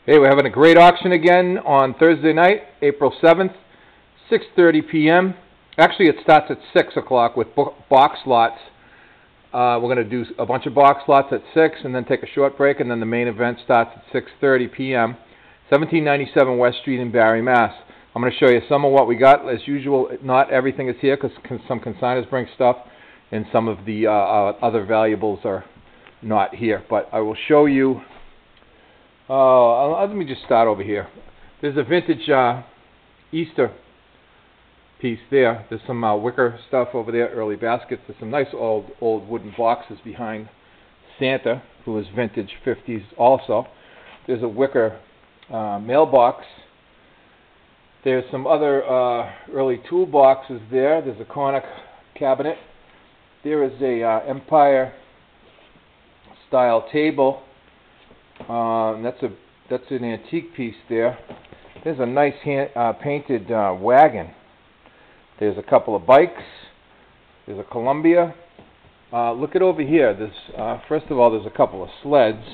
Hey, we're having a great auction again on Thursday night, April 7th, 6:30 p.m. Actually, it starts at 6 o'clock with box lots. We're going to do a bunch of box lots at 6 and then take a short break, and then the main event starts at 6:30 p.m. 1797 West Street in Barre, Mass. I'm going to show you some of what we got. As usual, not everything is here because some consigners bring stuff and some of the other valuables are not here. But I will show you. Let me just start over here. There's a vintage Easter piece there. There's some wicker stuff over there, early baskets. There's some nice old wooden boxes behind Santa, who is vintage 50s also. There's a wicker mailbox. There's some other early toolboxes there. There's a corner cabinet. There is a Empire style table. That's an antique piece there. There's a nice painted wagon. There's a couple of bikes. There's a Columbia. Look at over here. There's first of all, there's a couple of sleds.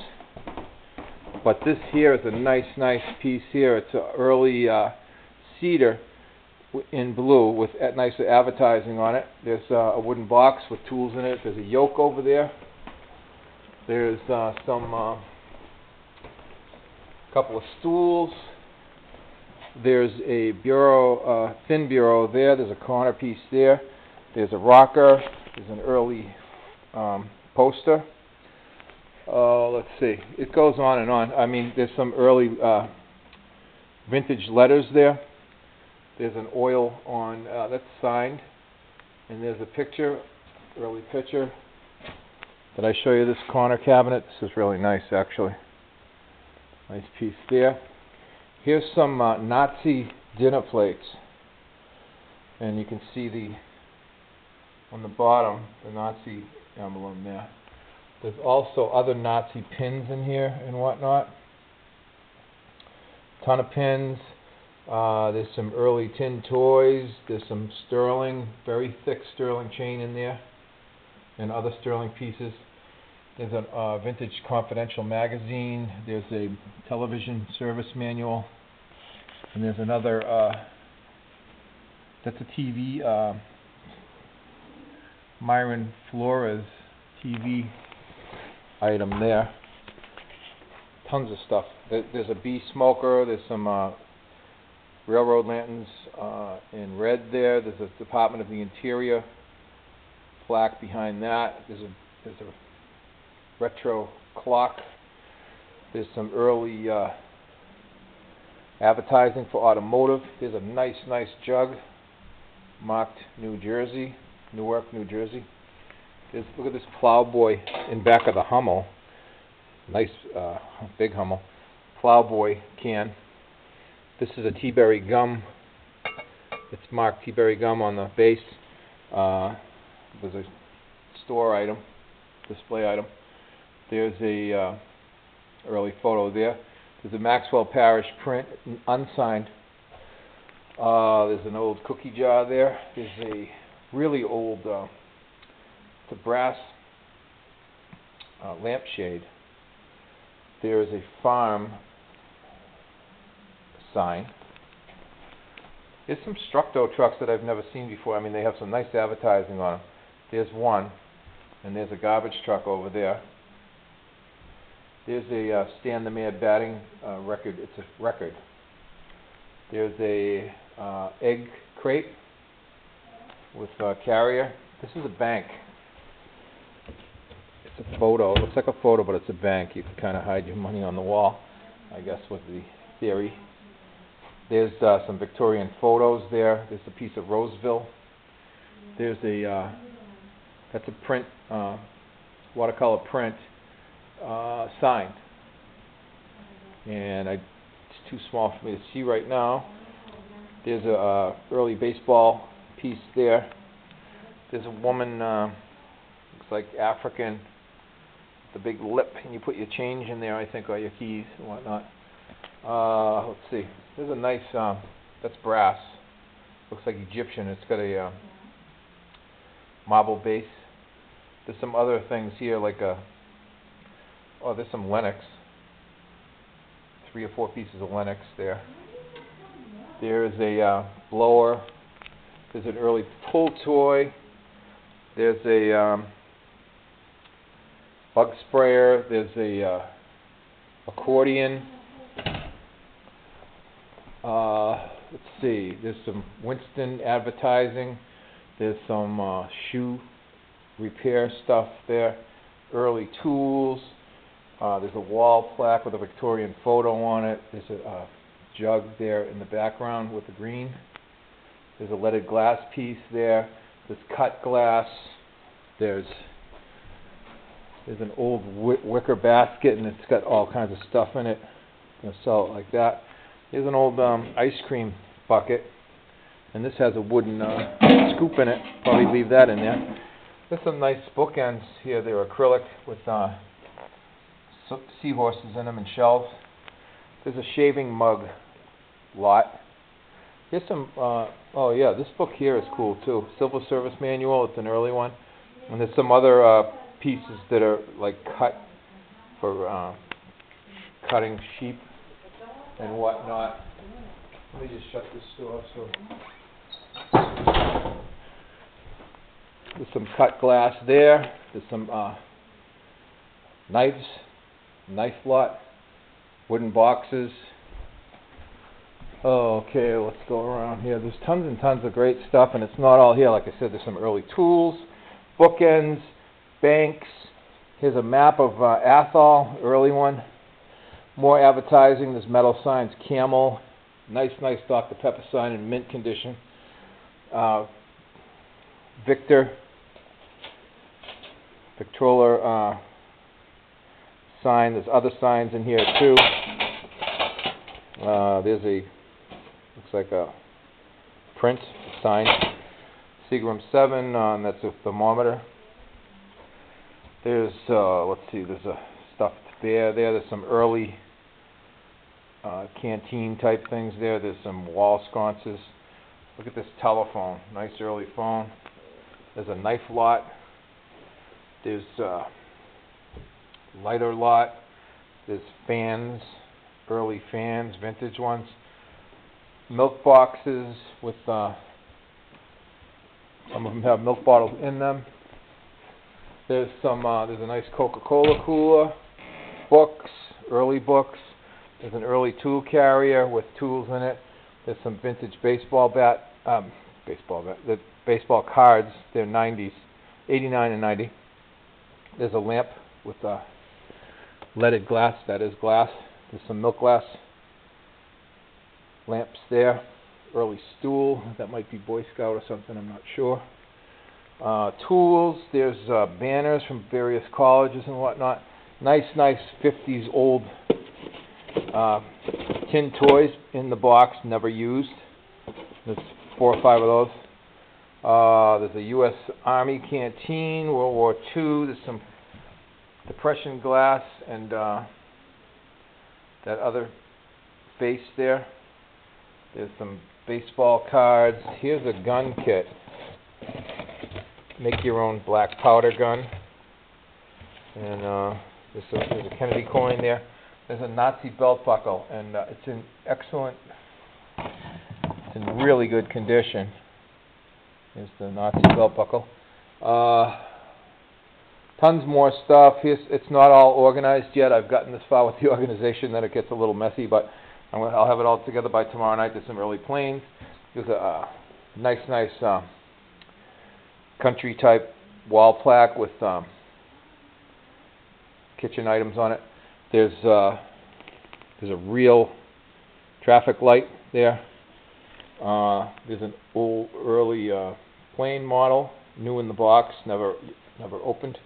But this here is a nice piece here. It's an early cedar in blue with nice advertising on it. There's a wooden box with tools in it. There's a yoke over there. There's some couple of stools. There's a bureau, thin bureau there. There's a corner piece there. There's a rocker. There's an early poster. Let's see. It goes on and on. I mean, there's some early vintage letters there. There's an oil on that's signed, and there's a picture, early picture. Did I show you this corner cabinet? This is really nice, actually. Nice piece there. Here's some Nazi dinner plates, and you can see on the bottom the Nazi emblem there. There's also other Nazi pins in here and whatnot. Ton of pins. There's some early tin toys. There's some sterling, very thick sterling chain in there, and other sterling pieces. There's a vintage confidential magazine. There's a television service manual. And there's another, that's a TV, Myron Flores TV item there. Tons of stuff. There's a bee smoker. There's some railroad lanterns in red there. There's a Department of the Interior plaque behind that. There's a retro clock. There's some early advertising for automotive. There's a nice jug marked New Jersey, Newark, New Jersey. Look at this Plowboy in back of the Hummel. Nice big Hummel. Plowboy can. This is a T-Berry gum. It's marked T-Berry gum on the base. There's a store item, display item. There's a early photo there. There's a Maxwell Parish print, unsigned. There's an old cookie jar there. There's a really old, it's a brass lampshade. There's a farm sign. There's some Structo trucks that I've never seen before. I mean, they have some nice advertising on them. There's one, and there's a garbage truck over there. There's a Stan the Man batting record. It's a record. There's a egg crate with a carrier. This is a bank. It's a photo. It looks like a photo, but it's a bank. You can kind of hide your money on the wall, I guess, with the theory. There's some Victorian photos there. There's a piece of Roseville. There's a that's a print, watercolor print. Signed, and it's too small for me to see right now. There's a early baseball piece there. There's a woman, looks like African, with a big lip, and you put your change in there, I think, or your keys and whatnot. Let's see. There's a nice, that's brass. Looks like Egyptian. It's got a marble base. There's some other things here, like a. Oh, there's some Lennox. 3 or 4 pieces of Lennox there. There's a blower. There's an early pull toy. There's a bug sprayer. There's a accordion. Let's see. There's some Winston advertising. There's some shoe repair stuff there. Early tools. There's a wall plaque with a Victorian photo on it. There's a jug there in the background with the green. There's a leaded glass piece there. There's cut glass. There's an old wicker basket, and it's got all kinds of stuff in it. I'm going to sell it like that. Here's an old ice cream bucket, and this has a wooden scoop in it. Probably leave that in there. There's some nice bookends here. They're acrylic with seahorses in them and shells. There's a shaving mug lot. Here's some, oh yeah, this book here is cool too. Civil Service Manual, it's an early one. And there's some other pieces that are like cut for cutting sheep and whatnot. Let me just shut this door. So there's some cut glass there. There's some knives, knife lot, wooden boxes. Okay, let's go around here. There's tons and tons of great stuff, and it's not all here. Like I said, there's some early tools, bookends, banks. Here's a map of Athol, early one. More advertising. There's metal signs, Camel. Nice Dr. Pepper sign in mint condition. Victor. Victrola sign. There's other signs in here too. There's a, looks like a print sign. Seagram 7, that's a thermometer. There's, let's see, there's a stuffed bear there. There's some early canteen type things there. There's some wall sconces. Look at this telephone. Nice early phone. There's a knife lot. There's a lighter lot. There's fans. Early fans, vintage ones. Milk boxes with some of them have milk bottles in them. There's some there's a nice Coca-Cola cooler. Books, early books. There's an early tool carrier with tools in it. There's some vintage baseball the baseball cards. They're 90s, 89 and 90. There's a lamp with leaded glass. That is glass. There's some milk glass lamps there. Early stool. That might be Boy Scout or something. I'm not sure. Tools. There's banners from various colleges and whatnot. Nice 50s old tin toys in the box, never used. There's 4 or 5 of those. There's a U.S. Army canteen, World War II. There's some Depression glass and that other face there. There's some baseball cards. Here's a gun kit. Make your own black powder gun. And there's a Kennedy coin there. There's a Nazi belt buckle, and it's in excellent, it's in really good condition. Here's the Nazi belt buckle. Tons more stuff. It's not all organized yet. I've gotten this far with the organization that it gets a little messy, but I'll have it all together by tomorrow night. There's some early planes. There's a nice country type wall plaque with kitchen items on it. There's a real traffic light there. There's an old early plane model, new in the box, never opened.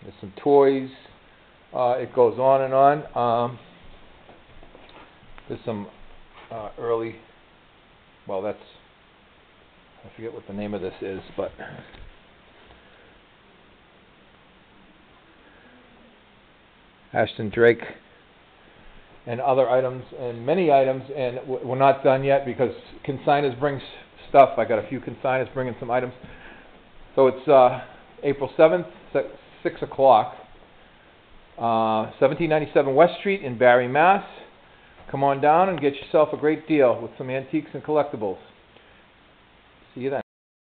There's some toys. It goes on and on. There's some early, well, I forget what the name of this is, but Ashton Drake and other items and many items, and we're not done yet because consigners bring stuff. I got a few consigners bringing some items. So it's April 7th, 6 o'clock. 1797 West Street in Barre, Mass. Come on down and get yourself a great deal with some antiques and collectibles. See you then.